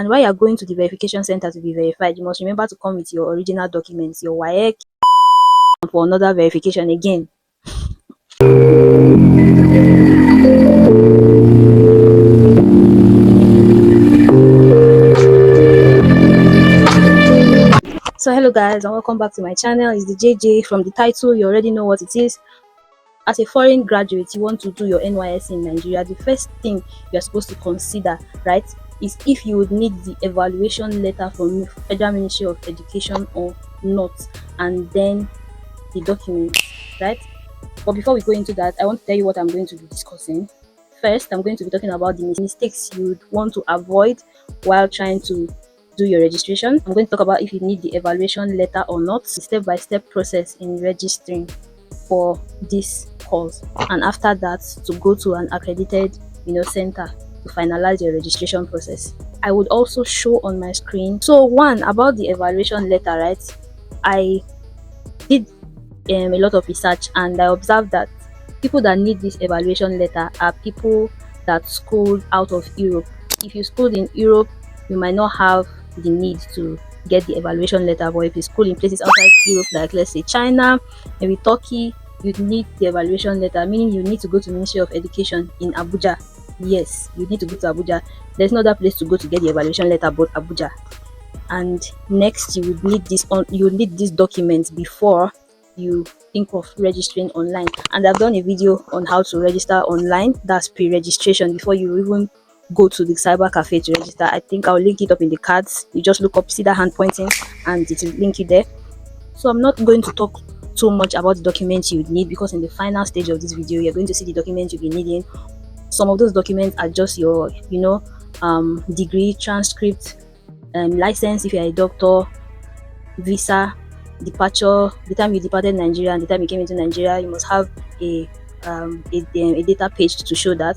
And while you're going to the verification center to be verified, you must remember to come with your original documents, your WAEC, for another verification again. So hello guys, and welcome back to my channel. It's the JJ. From the title, you already know what it is. As a foreign graduate, you want to do your NYSC in Nigeria. The first thing you're supposed to consider, right, is if you would need the evaluation letter from Federal Ministry of Education or not, and then the documents, right? But before we go into that, I want to tell you what I'm going to be discussing. First, I'm going to be talking about the mistakes you would want to avoid while trying to do your registration. I'm going to talk about if you need the evaluation letter or not, the step-by-step process in registering for this course, and after that to go to an accredited center to finalize your registration process. I would also show on my screen. So one, about the evaluation letter, right? I did a lot of research and I observed that people that need this evaluation letter are people that schooled out of Europe. If you schooled in Europe, you might not have the need to get the evaluation letter, but if you school in places outside Europe, like let's say China, maybe Turkey, you need the evaluation letter, meaning you need to go to Ministry of Education in Abuja. Yes, you need to go to Abuja. There's no other place to go to get the evaluation letter but Abuja. And next, you would need this document before you think of registering online. And I've done a video on how to register online. That's pre-registration, before you even go to the cyber cafe to register. I think I'll link it up in the cards. You just look up, see that hand pointing, and it will link you there. So I'm not going to talk too much about the documents you would need, because in the final stage of this video you're going to see the documents you'll be needing. Some of those documents are just your degree, transcript, license if you're a doctor, visa, departure, the time you departed Nigeria and the time you came into Nigeria. You must have a data page to show that,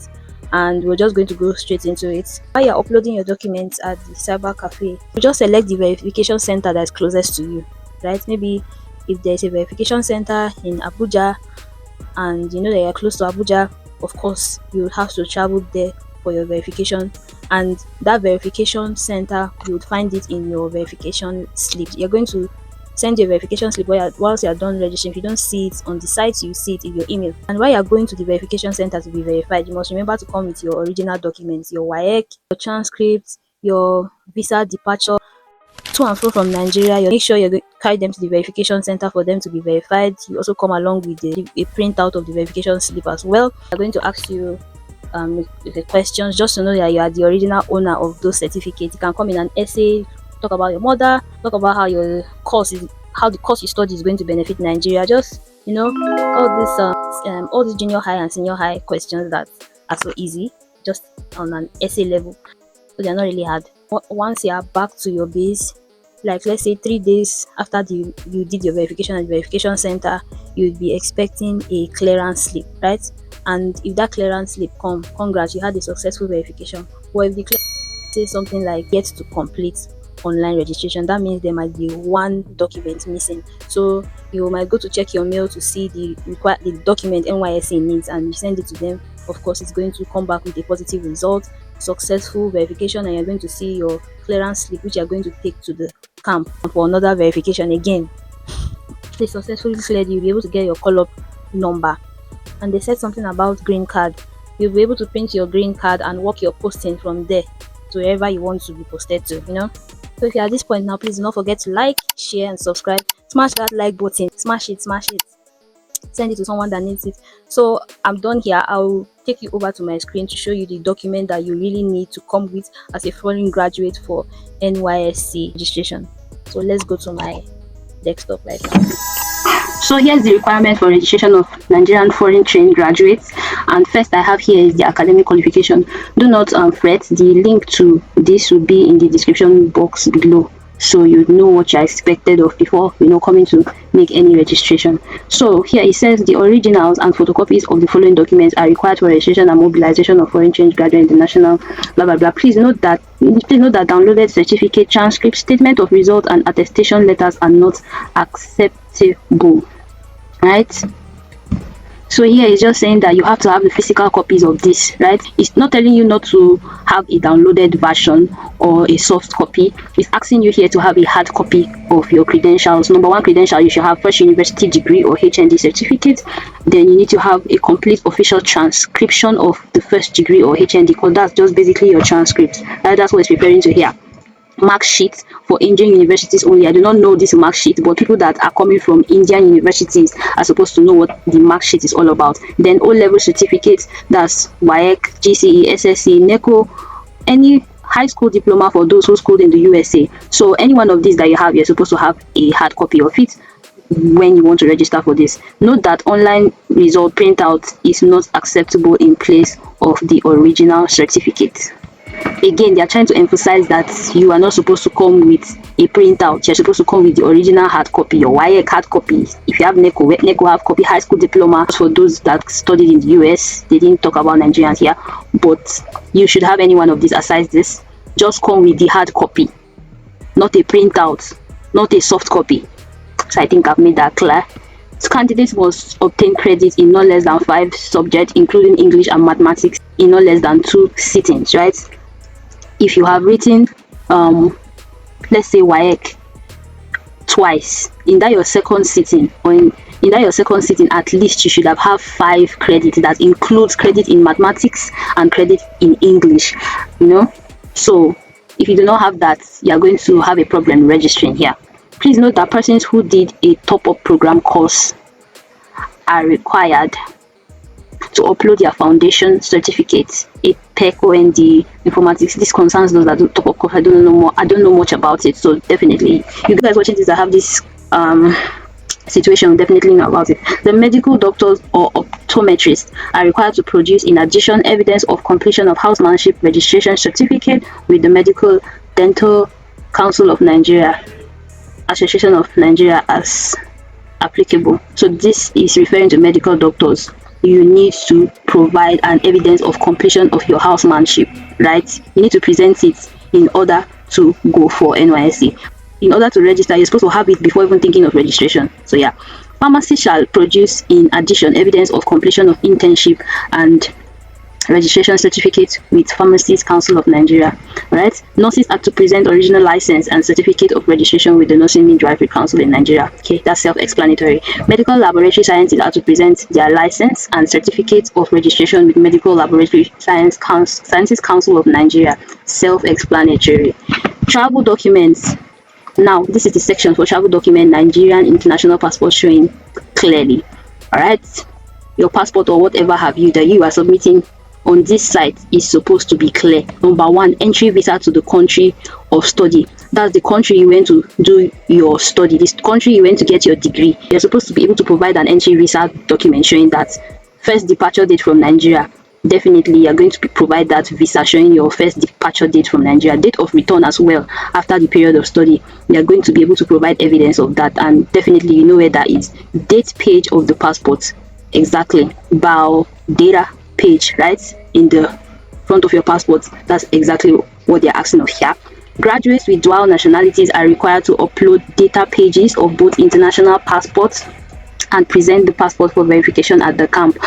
and we're just going to go straight into it. While you're uploading your documents at the cyber cafe, you just select the verification center that's closest to you, right? Maybe if there's a verification center in Abuja and you know that you're close to Abuja, of course you would have to travel there for your verification, and that verification center, you would find it in your verification slip. You're going to send your verification slip whilst you're done registering. If you don't see it on the site, you see it in your email. And while you're going to the verification center to be verified, you must remember to come with your original documents, your WAEC, your transcript, your visa, departure to and fro from Nigeria. You make sure you carry them to the verification center for them to be verified. You also come along with a printout of the verification slip as well. I'm going to ask you the questions just to know that you are the original owner of those certificates. You can come in an essay, talk about your mother, talk about how your course is, how the course you study is going to benefit Nigeria. Just all these junior high and senior high questions that are so easy, just on an essay level, so they're not really hard. Once you are back to your base, like let's say 3 days after you did your verification at the verification center, you'd be expecting a clearance slip, right? And if that clearance slip congrats, you had a successful verification. Or if the clearance says something like yet to complete online registration, that means there might be one document missing. So you might go to check your mail to see the document NYSC needs, and you send it to them. Of course, it's going to come back with a positive result, successful verification, and you're going to see your clearance slip, which you're going to take to the camp for another verification again. If they successfully cleared, you'll be able to get your call-up number. And they said something about green card. You'll be able to print your green card and work your posting from there to wherever you want to be posted to, So if you're at this point now, please do not forget to like, share, and subscribe. Smash that like button. Smash it. Send it to someone that needs it. So I'm done here. I'll take you over to my screen to show you the document that you really need to come with as a foreign graduate for NYSC registration. So let's go to my desktop right now. So here's the requirement for registration of Nigerian foreign trained graduates, and first I have here is the academic qualification. Do not fret, the link to this will be in the description box below, so you know what you're expected of before coming to make any registration. So here it says the originals and photocopies of the following documents are required for registration and mobilization of foreign trained graduate international blah blah blah. Please note that downloaded certificate, transcript, statement of result, and attestation letters are not acceptable, right? So here it's just saying that you have to have the physical copies of this, right? It's not telling you not to have a downloaded version or a soft copy. It's asking you here to have a hard copy of your credentials. Number one credential, you should have first university degree or HND certificate. Then you need to have a complete official transcription of the first degree or HND, because that's just basically your transcript, right? That's what it's referring to here. Mark sheet for Indian universities only. I do not know this mark sheet, but people that are coming from Indian universities are supposed to know what the mark sheet is all about. Then O-level certificates, that's WAEC, GCE, SSC, NECO, any high school diploma for those who schooled in the USA. So any one of these that you have, you're supposed to have a hard copy of it when you want to register for this. Note that online result printout is not acceptable in place of the original certificate. Again, they are trying to emphasize that you are not supposed to come with a printout. You're supposed to come with the original hard copy, your WAEC hard copy. If you have NECO hard copy, high school diploma. For those that studied in the US, they didn't talk about Nigerians here, but you should have any one of these aside this. Just come with the hard copy, not a printout, not a soft copy. So I think I've made that clear. So candidates must obtain credit in no less than 5 subjects, including English and mathematics, in no less than 2 sittings, right? If you have written let's say WAEC twice, in that your second sitting, or in that your second sitting, at least you should have 5 credits. That includes credit in mathematics and credit in English, you know. So if you do not have that, you are going to have a problem registering here. Please note that persons who did a top-up program course are required to upload their foundation certificates, a PEC, OND, informatics. This concerns those that do top up course. I don't know much about it, so definitely you guys watching this that have this situation definitely know about it. The medical doctors or optometrists are required to produce, in addition, evidence of completion of housemanship registration certificate with the Medical Dental Council of Nigeria, Association of Nigeria as applicable. So this is referring to medical doctors. You need to provide an evidence of completion of your housemanship, right? You need to present it in order to go for NYSC. In order to register, you're supposed to have it before even thinking of registration. So yeah, pharmacy shall produce, in addition, evidence of completion of internship and registration certificate with Pharmacists Council of Nigeria, right? Nurses are to present original license and certificate of registration with the Nursing Midwifery Council in Nigeria. Okay, that's self-explanatory. Medical laboratory scientists are to present their license and certificate of registration with Medical Laboratory Sciences Council of Nigeria. Self-explanatory. Travel documents. Now, this is the section for travel document, Nigerian international passport showing clearly. All right, your passport or whatever have you that you are submitting on this site is supposed to be clear. Number one, entry visa to the country of study. That's the country you went to do your study, this country you went to get your degree. You're supposed to be able to provide an entry visa document showing that first departure date from Nigeria. Definitely you're going to provide that visa showing your first departure date from Nigeria, date of return as well after the period of study. You're going to be able to provide evidence of that, and definitely you know where that is. Date page of the passport, exactly. Bow data page, right in the front of your passport. That's exactly what they're asking of here. Graduates with dual nationalities are required to upload data pages of both international passports and present the passport for verification at the camp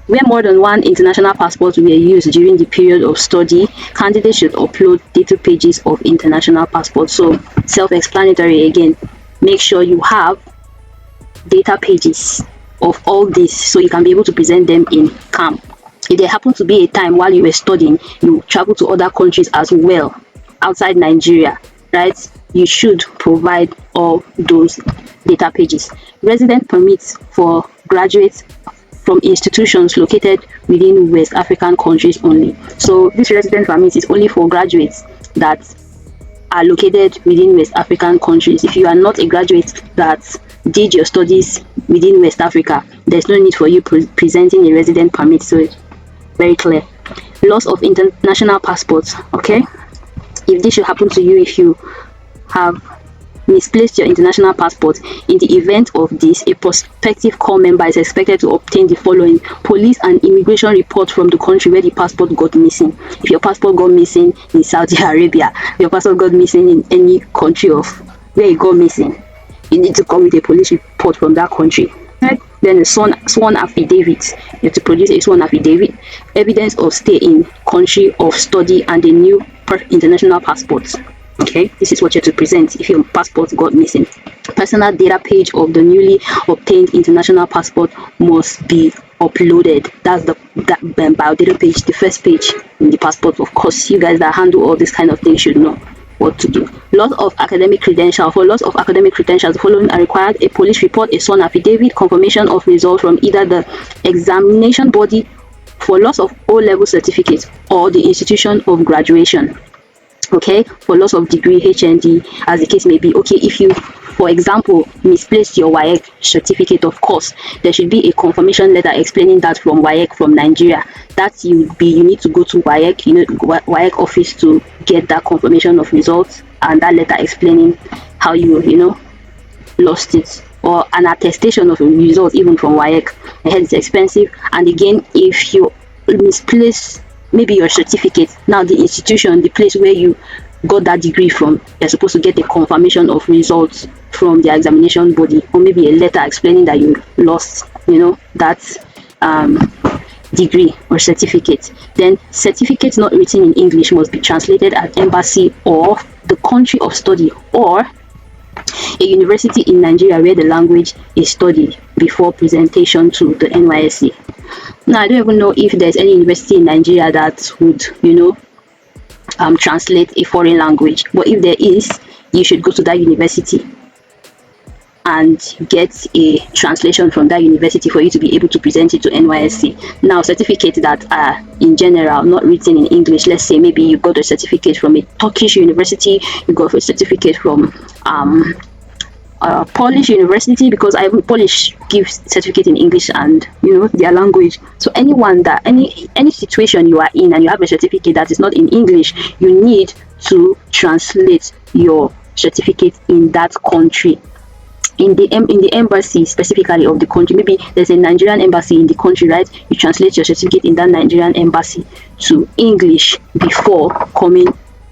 where more than one international passport were used during the period of study. Candidates should upload data pages of international passports. So self-explanatory again. Make sure you have data pages of all this so you can be able to present them in camp. If there happened to be a time while you were studying, you travel to other countries as well outside Nigeria, right? You should provide all those data pages. Resident permits for graduates from institutions located within West African countries only. So this resident permit is only for graduates that are located within West African countries. If you are not a graduate that did your studies within West Africa, there's no need for you presenting a resident permit. So it's very clear. Loss of international passports. Okay, if this should happen to you, if you have misplaced your international passport, in the event of this, a prospective corps member is expected to obtain the following: police and immigration report from the country where the passport got missing. If your passport got missing in Saudi Arabia, your passport got missing in any country of where it got missing, you need to come with a police report from that country, right? Then a sworn affidavit. You have to produce a sworn affidavit, evidence of stay in country of study, and a new international passport. Okay, this is what you have to present if your passport got missing. Personal data page of the newly obtained international passport must be uploaded. That's the biodata page, the first page in the passport. Of course, you guys that handle all this kind of things should know what to do. Loss of academic credentials. For loss of academic credentials, the following are required: a police report, a sworn affidavit, confirmation of result from either the examination body for loss of O-level certificate or the institution of graduation. Okay, for loss of degree, HND, as the case may be. Okay, if you, for example, misplaced your WAEC certificate, of course, there should be a confirmation letter explaining that from WAEC from Nigeria. That you need to go to WAEC, WAEC office to get that confirmation of results and that letter explaining how you lost it, or an attestation of results even from WAEC. It's expensive. And again, if you misplace maybe your certificate, now the institution, the place where you got that degree from, you're supposed to get a confirmation of results from the examination body, or maybe a letter explaining that you lost that degree or certificate. Then certificates not written in English must be translated at embassy or the country of study, or a university in Nigeria where the language is studied before presentation to the NYSC. Now, I don't even know if there's any university in Nigeria that would, translate a foreign language. But if there is, you should go to that university and get a translation from that university for you to be able to present it to NYSC. Now, certificates that are in general not written in English, let's say maybe you got a certificate from a Turkish university, you got a certificate from Polish university, because even Polish gives certificate in English and their language. So anyone that any situation you are in and you have a certificate that is not in English, you need to translate your certificate in that country, in the embassy specifically of the country. Maybe there's a Nigerian embassy in the country, right? You translate your certificate in that Nigerian embassy to English before coming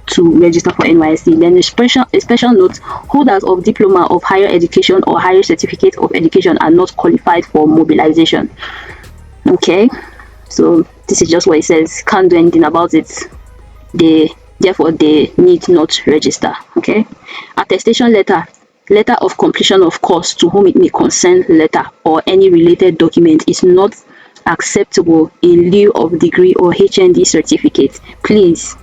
to register for NYSC. Then a special note: holders of diploma of higher education or higher certificate of education are not qualified for mobilization. Okay, so this is just what it says. Can't do anything about it. Therefore they need not register. Okay, attestation letter of completion of course to whom it may concern letter or any related document is not acceptable in lieu of degree or HND certificate. Please,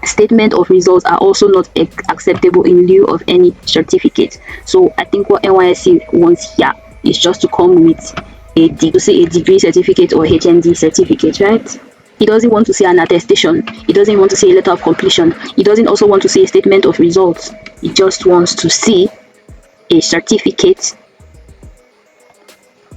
statement of results are also not acceptable in lieu of any certificate. So I think what NYSC wants here is just to come with a degree certificate or HND certificate, right? It doesn't want to say an attestation. It doesn't want to say a letter of completion. It doesn't also want to say a statement of results. It just wants to see a certificate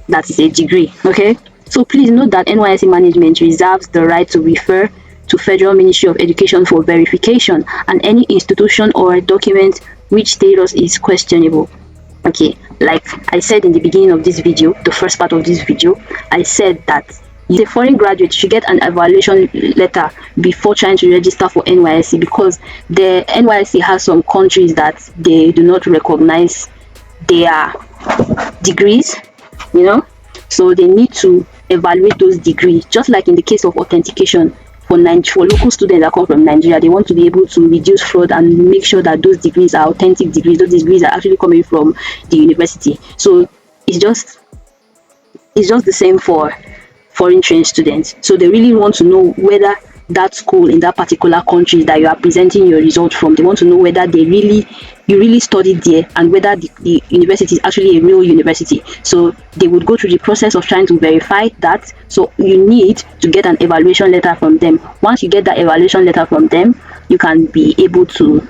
that is a degree. Okay, so please note that NYSC management reserves the right to refer to Federal Ministry of Education for verification and any institution or document which status is questionable. Okay, like I said in the beginning of this video, the first part of this video, I said that the foreign graduate should get an evaluation letter before trying to register for NYSC, because the NYSC has some countries that they do not recognize their degrees, so they need to evaluate those degrees, just like in the case of authentication. For local students that come from Nigeria, they want to be able to reduce fraud and make sure that those degrees are authentic degrees. Those degrees are actually coming from the university. So it's just the same for foreign trained students. So they really want to know whether that school in that particular country that you are presenting your result from, they want to know whether you really studied there and whether the university is actually a real university. So they would go through the process of trying to verify that. So you need to get an evaluation letter from them. Once you get that evaluation letter from them, you can be able to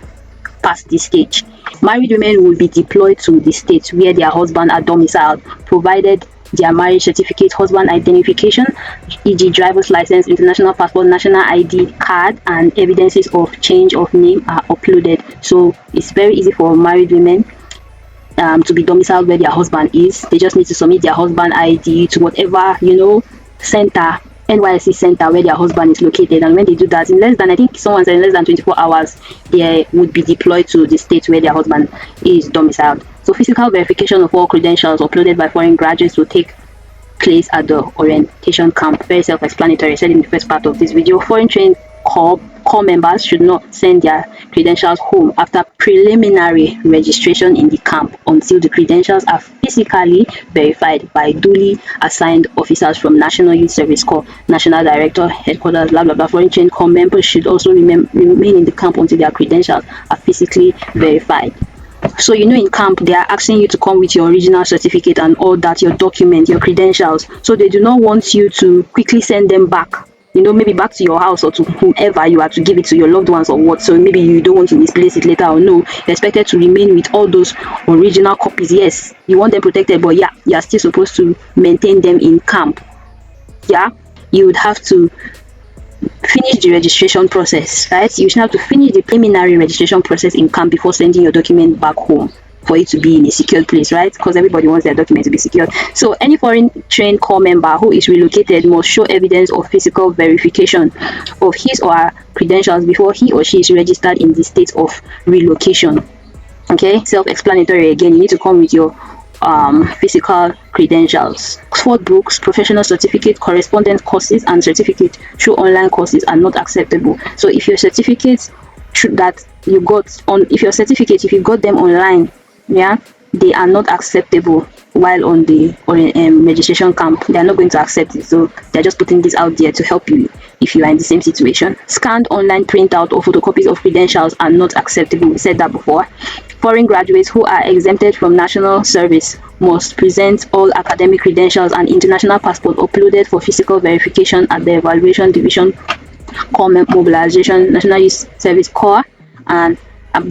pass this stage. Married women will be deployed to the states where their husbands are domiciled, provided their marriage certificate, husband identification, e.g. driver's license, international passport, national ID card, and evidences of change of name are uploaded. So it's very easy for married women to be domiciled where their husband is. They just need to submit their husband ID to whatever center, NYSC center where their husband is located, and when they do that, in less than, I think someone said in less than 24 hours, they would be deployed to the state where their husband is domiciled. So physical verification of all credentials uploaded by foreign graduates will take place at the orientation camp. Very self-explanatory. I said in the first part of this video. Foreign trained corps members should not send their credentials home after preliminary registration in the camp until the credentials are physically verified by duly assigned officers from National Youth Service Corps, National Director, Headquarters, blah blah blah. Foreign trained corps members should also remain in the camp until their credentials are physically verified. So in camp they are asking you to come with your original certificate and all that, your document, your credentials. So they do not want you to quickly send them back, maybe back to your house or to whomever you are to give it to, your loved ones or what. So maybe you don't want to misplace it later, or no, you're expected to remain with all those original copies. Yes, you want them protected, but yeah, you're still supposed to maintain them in camp. Yeah, you would have to finish the registration process, right? You should have to finish the preliminary registration process in camp before sending your document back home for it to be in a secured place, right? Because everybody wants their document to be secured. So any foreign trained corps member who is relocated must show evidence of physical verification of his or her credentials before he or she is registered in the state of relocation. Okay, self-explanatory again. You need to come with your physical credentials. Oxford books, professional certificate, correspondence courses, and certificate through online courses are not acceptable. So if your certificates that you got if you got them online, yeah, they are not acceptable while on the registration camp. They are not going to accept it. So they're just putting this out there to help you if you are in the same situation. Scanned online printout or photocopies of credentials are not acceptable. We said that before. Foreign graduates who are exempted from national service must present all academic credentials and international passport uploaded for physical verification at the evaluation division, corps mobilization, National Youth Service Corps, and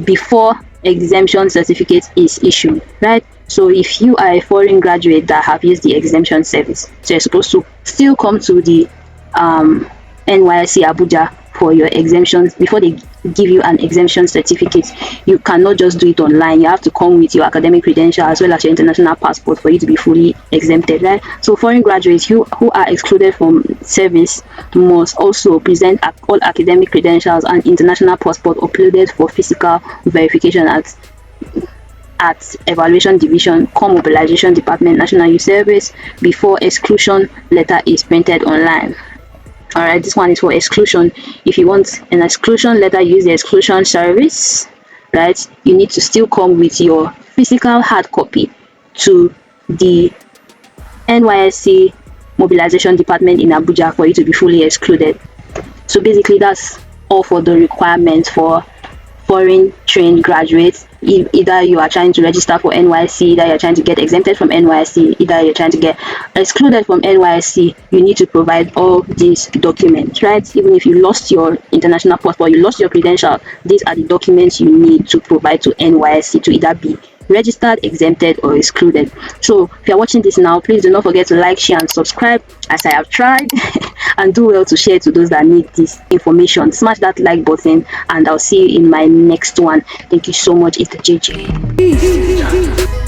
before exemption certificate is issued, right? So if you are a foreign graduate that have used the exemption service, so you're supposed to still come to the NYSC Abuja for your exemptions before they give you an exemption certificate. You cannot just do it online. You have to come with your academic credential as well as your international passport for you to be fully exempted, right? So foreign graduates who are excluded from service must also present all academic credentials and international passport uploaded for physical verification at evaluation division, corps mobilization department, National Youth Service before exclusion letter is printed online. All right, this one is for exclusion. If you want an exclusion letter, use the exclusion service, right? You need to still come with your physical hard copy to the NYSC mobilization department in Abuja for you to be fully excluded. So basically that's all for the requirements for foreign trained graduates. Either you are trying to register for NYSC, either you're trying to get exempted from NYSC, either you're trying to get excluded from NYSC, you need to provide all these documents, right? Even if you lost your international passport, you lost your credential, these are the documents you need to provide to NYSC to either be registered, exempted, or excluded. So if you're watching this now, please do not forget to like, share, and subscribe as I have tried, and do well to share to those that need this information. Smash that like button, and I'll see you in my next one. Thank you so much. It's the JJ.